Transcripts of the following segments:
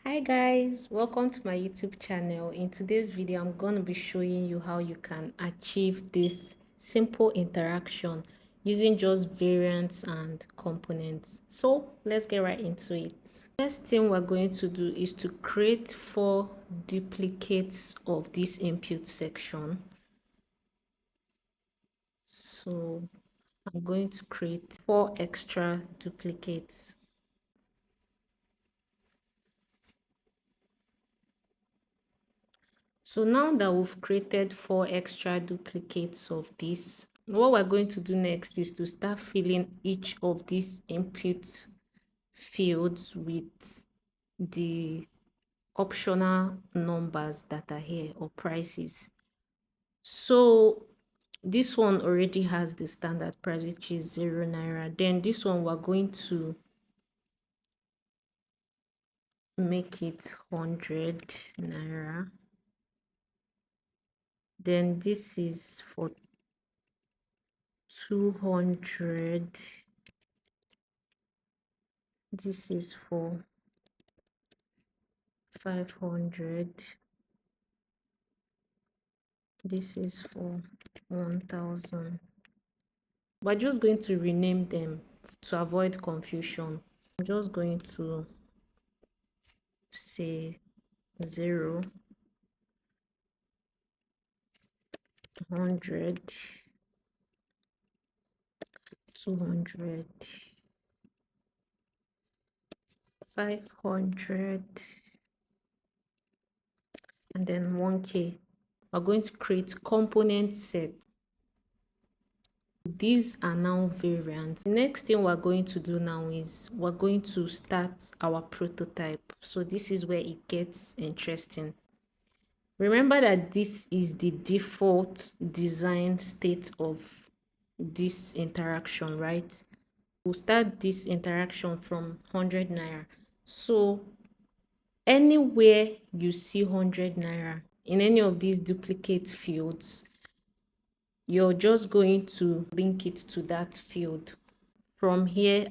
Hi guys, welcome to my YouTube channel. In today's video, I'm going to be showing you how you can achieve this simple interaction using just variants and components. So let's get right into it. First thing we're going to do is to create 4 duplicates of this input section. So I'm going to create 4 extra duplicates. So now that we've created 4 extra duplicates of this, what we're going to do next is to start filling each of these input fields with the optional numbers that are here, or prices. So this one already has the standard price, which is 0 naira. Then this one we're going to make it 100 naira. Then this is for 200. This is for 500. This is for 1000. We're just going to rename them to avoid confusion. I'm just going to say 0, 100, 200, 500, and then 1k. We're going to create component set. These are now variants. The next thing we're going to do now is we're going to start our prototype. So this is where it gets interesting. Remember that this is the default design state of this interaction, right? We'll start this interaction from 100 naira. So anywhere you see 100 naira in any of these duplicate fields, you're just going to link it to that field. From here,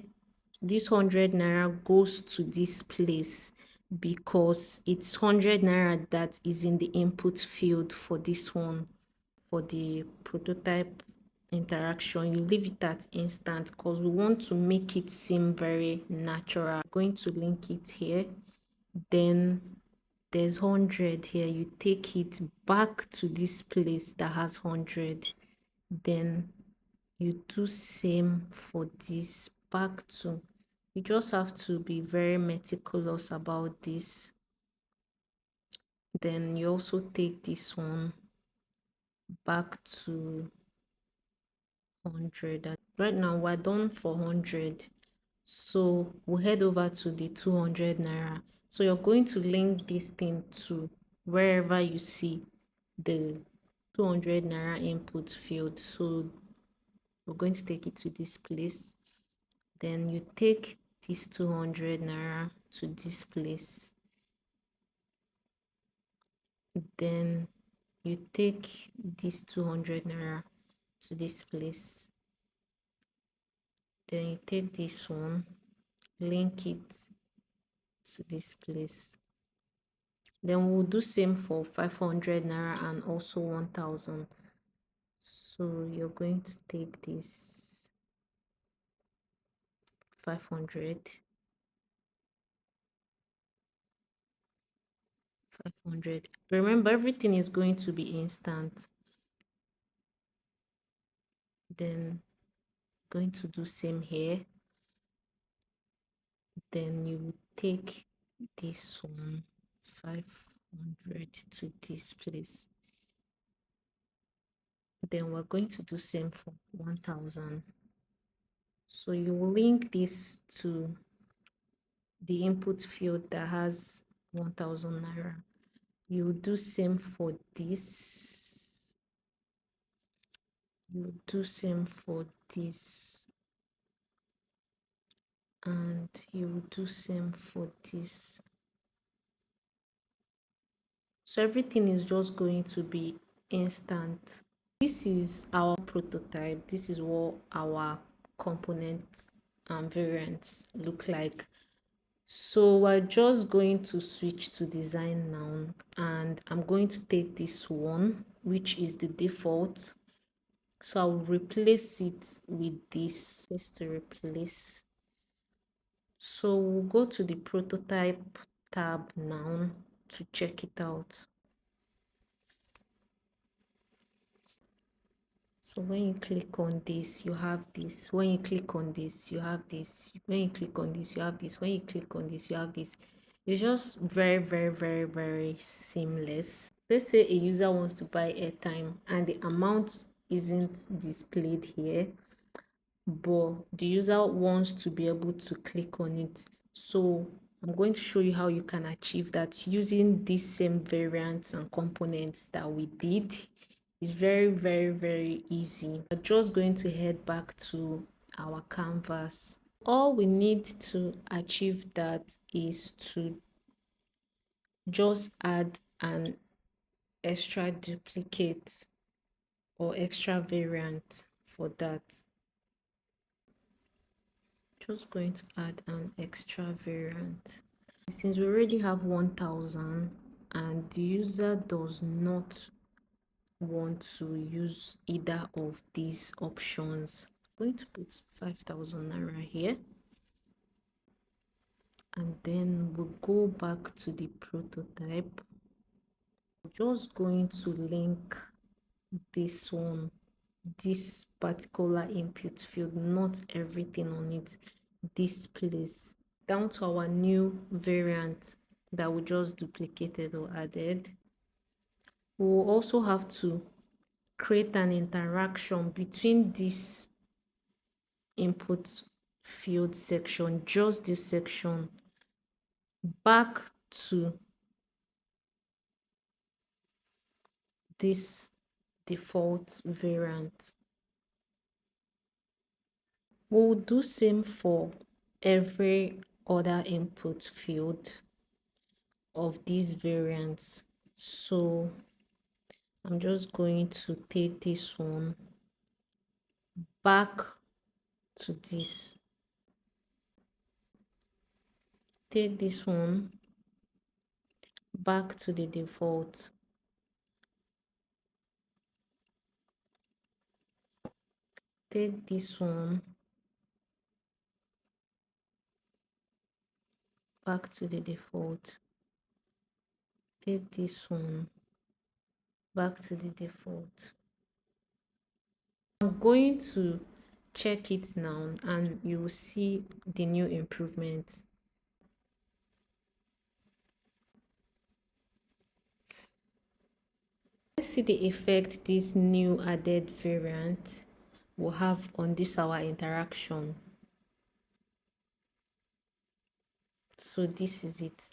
this 100 naira goes to this place because it's 100 naira that is in the input field for this one. For the prototype interaction, you leave it at instant because we want to make it seem very natural. I'm going to link it here. Then there's 100 here. You take it back to this place that has 100. Then you do same for this back to. You just have to be very meticulous about this. Then you also take this one back to 100. Right now we're done for 100, so we'll head over to the 200 naira. So you're going to link this thing to wherever you see the 200 naira input field. So we're going to take it to this place. Then you take this 200 naira to this place. Then you take this 200 naira to this place. Then you take this one, link it to this place. Then we'll do same for 500 naira and also 1000. So you're going to take this 500, 500. Remember, everything is going to be instant. Then going to do same here. Then you take this one, 500, to this place. Then we're going to do same for 1000. So you will link this to the input field that has 1000 naira. You do same for this. You do same for this. And you do same for this. So everything is just going to be instant. This is our prototype. This is what our components and variants look like. So we're just going to switch to design now, and I'm going to take this one, which is the default. So I'll replace it with this, just to replace. So we'll go to the prototype tab now to check it out. So when you click on this, you have this. When you click on this, you have this. When you click on this, you have this. When you click on this, you have this. It's just very seamless. Let's say a user wants to buy airtime and the amount isn't displayed here, but the user wants to be able to click on it. So I'm going to show you how you can achieve that using these same variants and components that we did. It's very easy. We're just going to head back to our canvas. All we need to achieve that is to just add an extra duplicate or extra variant for that. Just going to add an extra variant. Since we already have 1000 and the user does not want to use either of these options, I'm going to put 5000 naira here, and then we'll go back to the prototype. I'm just going to link this one, this particular input field, not everything on it, this place, down to our new variant that we just duplicated or added. We will also have to create an interaction between this input field section, just this section, back to this default variant. We'll do same for every other input field of these variants. So I'm just going to take this one back to this, take this one back to the default, take this one back to the default, take this one back to the default. I'm going to check it now and you will see the new improvement. Let's see the effect this new added variant will have on this our interaction. So this is it.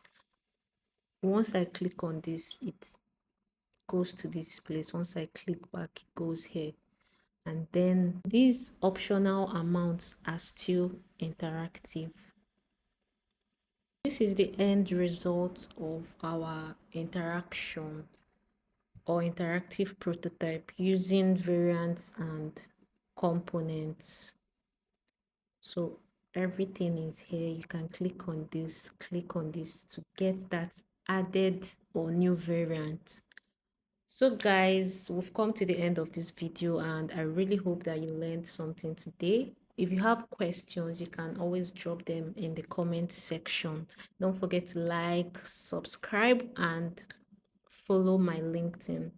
Once I click on this, it goes to this place. Once I click back, it goes here. And then these optional amounts are still interactive. This is the end result of our interaction or interactive prototype using variants and components. So everything is here. You can click on this to get that added or new variant. So guys, we've come to the end of this video and I really hope that you learned something today. If you have questions, you can always drop them in the comment section. Don't forget to like, subscribe, and follow my LinkedIn.